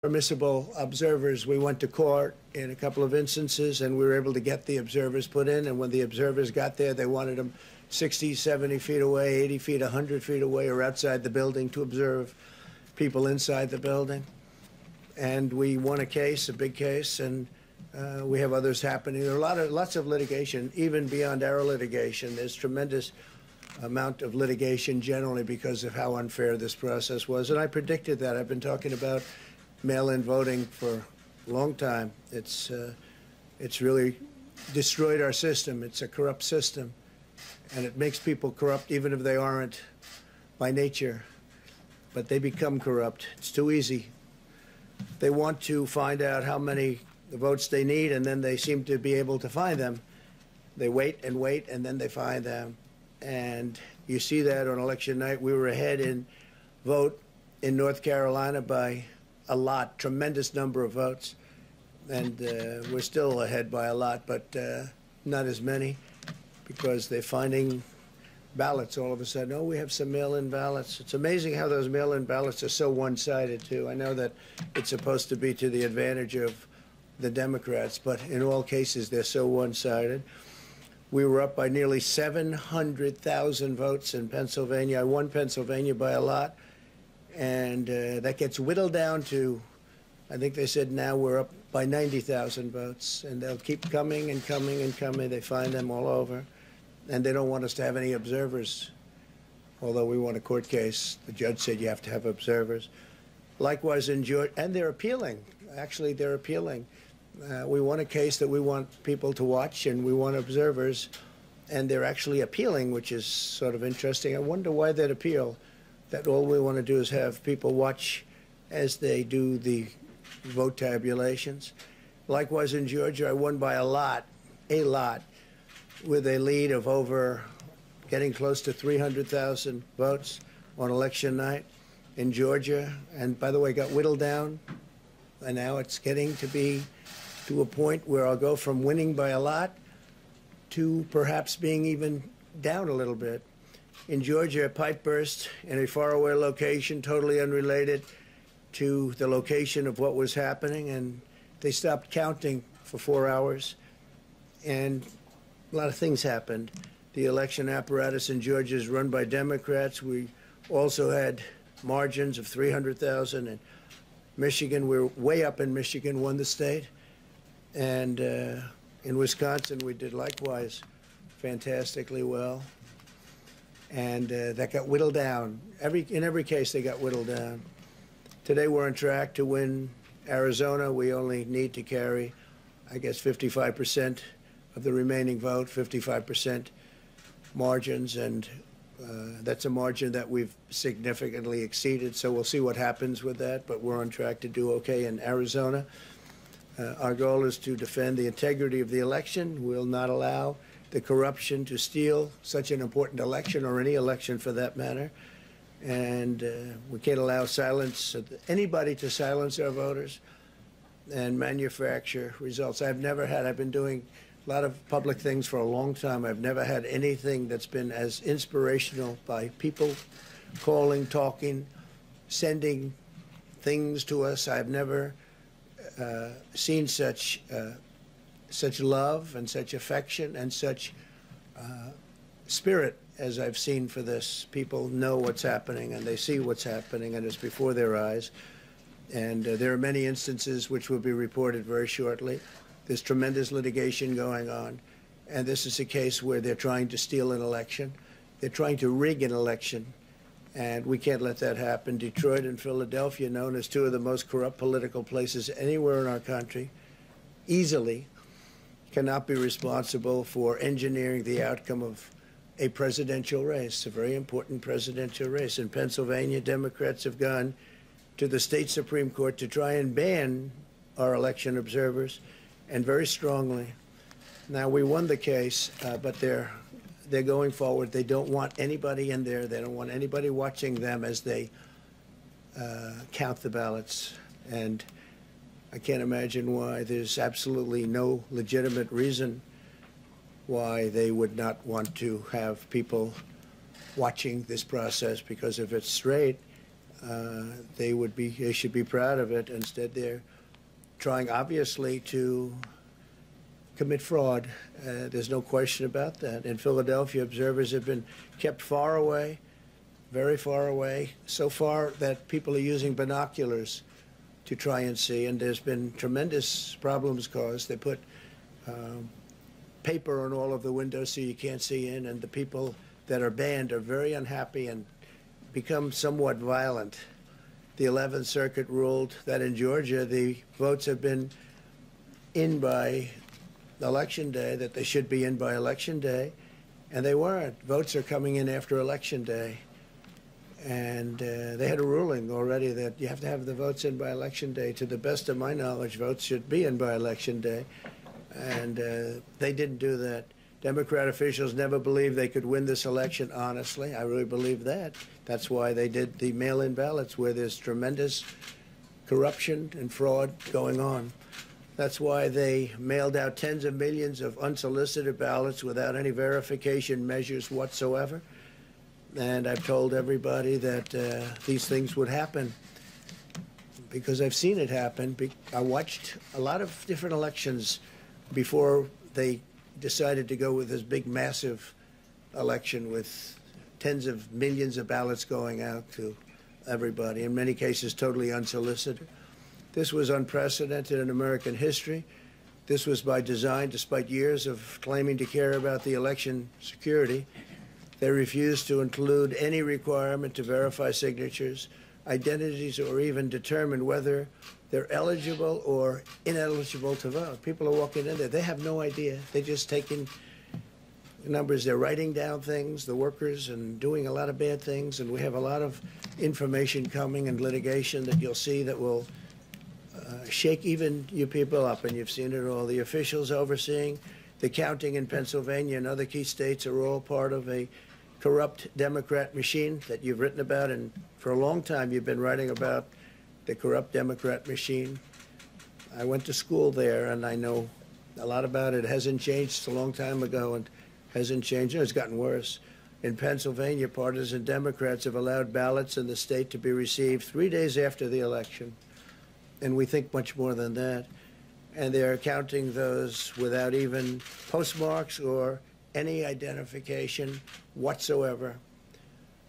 permissible observers. We went to court in a couple of instances, and we were able to get the observers put in. And when the observers got there, they wanted them 60, 70 feet away, 80 feet, 100 feet away, or outside the building to observe people inside the building. And we won a case, a big case, and we have others happening. There are lots of litigation, even beyond our litigation. There's tremendous amount of litigation generally because of how unfair this process was. And I predicted that. I've been talking about mail-in voting for a long time. It's really destroyed our system. It's a corrupt system, and it makes people corrupt even if they aren't by nature, but they become corrupt. It's too easy. They want to find out how many votes they need, and then they seem to be able to find them. They wait and wait, and then they find them. And you see that on election night. We were ahead in vote in North Carolina by a lot, tremendous number of votes. And we're still ahead by a lot, but not as many, because they're finding ballots all of a sudden. Oh, we have some mail-in ballots. It's amazing how those mail-in ballots are so one-sided, too. I know that it's supposed to be to the advantage of the Democrats, but in all cases, they're so one-sided. We were up by nearly 700,000 votes in Pennsylvania. I won Pennsylvania by a lot, and that gets whittled down to, I think they said now we're up by 90,000 votes, and they'll keep coming and coming and coming. They find them all over, and they don't want us to have any observers, although we won a court case. The judge said you have to have observers. Likewise in Georgia, and they're appealing. Actually, they're appealing. We won a case that we want people to watch, and we want observers, and they're actually appealing, which is sort of interesting. I wonder why they'd appeal, that all we want to do is have people watch as they do the vote tabulations. Likewise in Georgia, I won by a lot, with a lead of over getting close to 300,000 votes on election night in Georgia. And by the way, got whittled down, and now it's getting to be to a point where I'll go from winning by a lot to perhaps being even down a little bit. In Georgia, a pipe burst in a faraway location, totally unrelated to the location of what was happening, and they stopped counting for 4 hours, and a lot of things happened. The election apparatus in Georgia is run by Democrats. We also had margins of 300,000. In Michigan, we're way up in Michigan, won the state. And in Wisconsin, we did likewise fantastically well. And that got whittled down. In every case, they got whittled down. Today, we're on track to win Arizona. We only need to carry, I guess, 55% of the remaining vote, 55% margins. And that's a margin that we've significantly exceeded. So we'll see what happens with that. But we're on track to do okay in Arizona. Our goal is to defend the integrity of the election. We'll not allow the corruption to steal such an important election, or any election for that matter. And we can't allow anybody to silence our voters and manufacture results. I've been doing a lot of public things for a long time. I've never had anything that's been as inspirational, by people calling, talking, sending things to us. I've never seen such love and such affection and such spirit as I've seen for this. People know what's happening, and they see what's happening, and it's before their eyes. And there are many instances which will be reported very shortly. There's tremendous litigation going on, and this is a case where they're trying to steal an election. They're trying to rig an election. And we can't let that happen. Detroit and Philadelphia, known as two of the most corrupt political places anywhere in our country, easily cannot be responsible for engineering the outcome of a presidential race, a very important presidential race. In Pennsylvania, Democrats have gone to the state Supreme Court to try and ban our election observers, and very strongly. Now, we won the case, but they're going forward. They don't want anybody in there. They don't want anybody watching them as they count the ballots. And I can't imagine why. There's absolutely no legitimate reason why they would not want to have people watching this process, because if it's straight, they should be proud of it. Instead, they're trying, obviously, to commit fraud. There's no question about that. In Philadelphia, observers have been kept far away, very far away, so far that people are using binoculars to try and see, and there's been tremendous problems caused. They put paper on all of the windows so you can't see in, and the people that are banned are very unhappy and become somewhat violent. The 11th Circuit ruled that in Georgia the votes have been in by Election Day, that they should be in by Election Day, and they weren't. Votes are coming in after Election Day. And they had a ruling already that you have to have the votes in by Election Day. To the best of my knowledge, votes should be in by Election Day. And they didn't do that. Democrat officials never believed they could win this election honestly. I really believe that. That's why they did the mail-in ballots, where there's tremendous corruption and fraud going on. That's why they mailed out tens of millions of unsolicited ballots without any verification measures whatsoever. And I've told everybody that these things would happen because I've seen it happen. I watched a lot of different elections before they decided to go with this big, massive election with tens of millions of ballots going out to everybody, in many cases totally unsolicited. This was unprecedented in American history. This was by design, despite years of claiming to care about the election security. They refused to include any requirement to verify signatures, identities, or even determine whether they're eligible or ineligible to vote. People are walking in there. They have no idea. They're just taking numbers. They're writing down things, the workers, and doing a lot of bad things. And we have a lot of information coming and litigation that you'll see that will shake even you people up. And you've seen it all. The officials overseeing the counting in Pennsylvania and other key states are all part of a corrupt Democrat machine that you've written about, and for a long time you've been writing about the corrupt Democrat machine. I went to school there, and I know a lot about it. It hasn't changed. It's a long time ago, and hasn't changed. It's gotten worse. In Pennsylvania, partisan Democrats have allowed ballots in the state to be received 3 days after the election, and we think much more than that. And they're counting those without even postmarks or any identification whatsoever.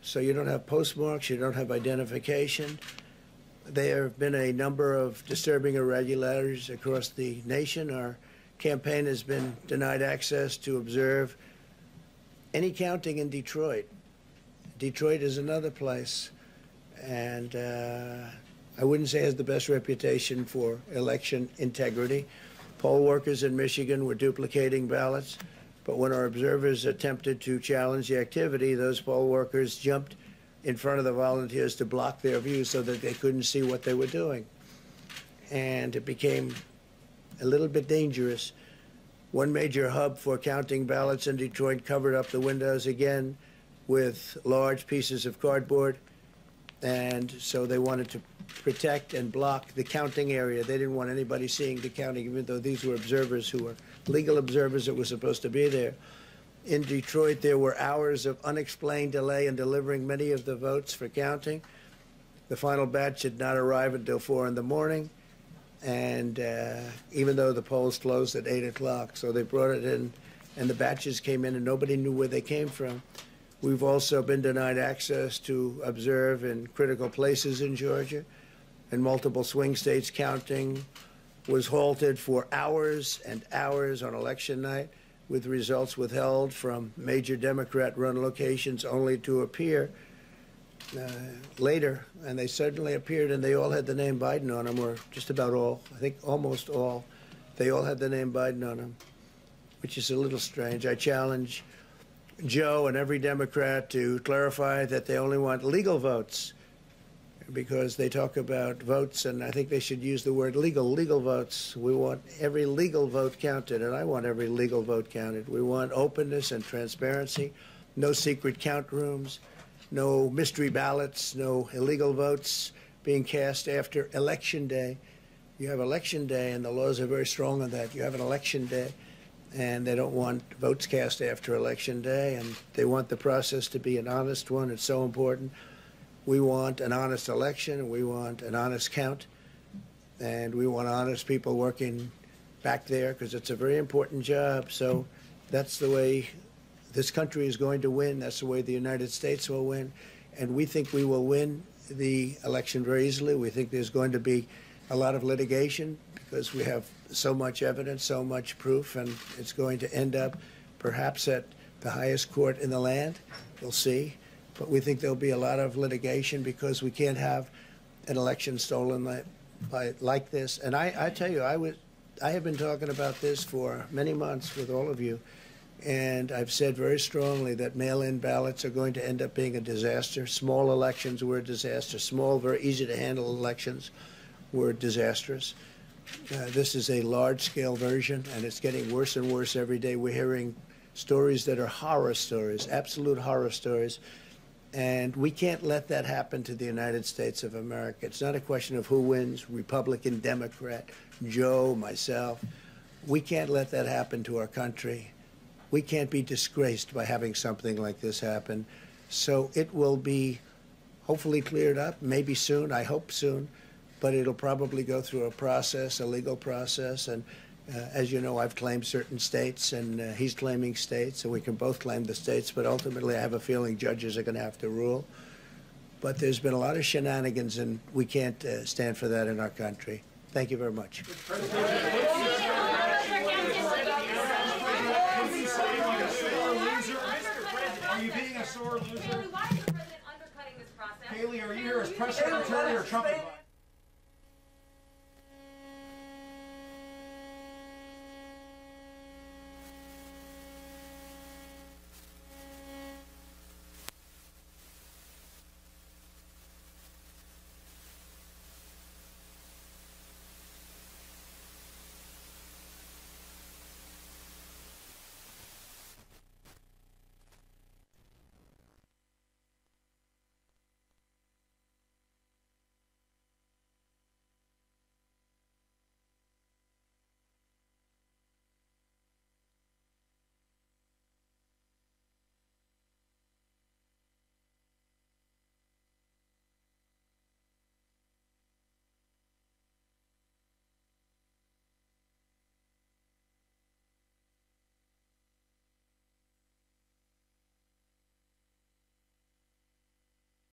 So you don't have postmarks, you don't have identification. There have been a number of disturbing irregularities across the nation. Our campaign has been denied access to observe any counting in Detroit. Detroit is another place, and I wouldn't say it has the best reputation for election integrity. Poll workers in Michigan were duplicating ballots. But when our observers attempted to challenge the activity, those poll workers jumped in front of the volunteers to block their view so that they couldn't see what they were doing. And it became a little bit dangerous. One major hub for counting ballots in Detroit covered up the windows again with large pieces of cardboard. And so they wanted to protect and block the counting area. They didn't want anybody seeing the counting, even though these were observers who were legal observers that were supposed to be there. In Detroit, there were hours of unexplained delay in delivering many of the votes for counting. The final batch did not arrive until 4 in the morning, and even though the polls closed at 8 o'clock. So they brought it in, and the batches came in, and nobody knew where they came from. We've also been denied access to observe in critical places in Georgia. In multiple swing states, counting was halted for hours and hours on election night, with results withheld from major Democrat-run locations only to appear later. And they suddenly appeared, and they all had the name Biden on them, or just about all. I think almost all. They all had the name Biden on them, which is a little strange. I challenge Joe and every Democrat to clarify that they only want legal votes, because they talk about votes, and I think they should use the word legal votes. We want every legal vote counted, and I want every legal vote counted. We want openness and transparency, no secret count rooms, no mystery ballots, no illegal votes being cast after Election Day. You have Election Day, and the laws are very strong on that. You have an Election Day, and they don't want votes cast after Election Day, and they want the process to be an honest one. It's so important. We want an honest election. We want an honest count. And we want honest people working back there because it's a very important job. So that's the way this country is going to win. That's the way the United States will win. And we think we will win the election very easily. We think there's going to be a lot of litigation because we have so much evidence, so much proof, and it's going to end up perhaps at the highest court in the land. We'll see. But we think there'll be a lot of litigation because we can't have an election stolen like this. And I tell you, I have been talking about this for many months with all of you, and I've said very strongly that mail-in ballots are going to end up being a disaster. Small elections were a disaster. Small, very easy-to-handle elections were disastrous. This is a large-scale version, and it's getting worse and worse every day. We're hearing stories that are horror stories, absolute horror stories. And we can't let that happen to the United States of America. It's not a question of who wins, Republican, Democrat, Joe, myself. We can't let that happen to our country. We can't be disgraced by having something like this happen. So it will be hopefully cleared up, maybe soon, I hope soon, but it'll probably go through a process, a legal process. And as you know, I've claimed certain states, and he's claiming states, and we can both claim the states, but ultimately I have a feeling judges are going to have to rule. But there's been a lot of shenanigans, and we can't stand for that in our country. Thank you very much. Are you being a sore loser? Haley, why is the president undercutting this process? Haley, are you here as press secretary or Trump advisor?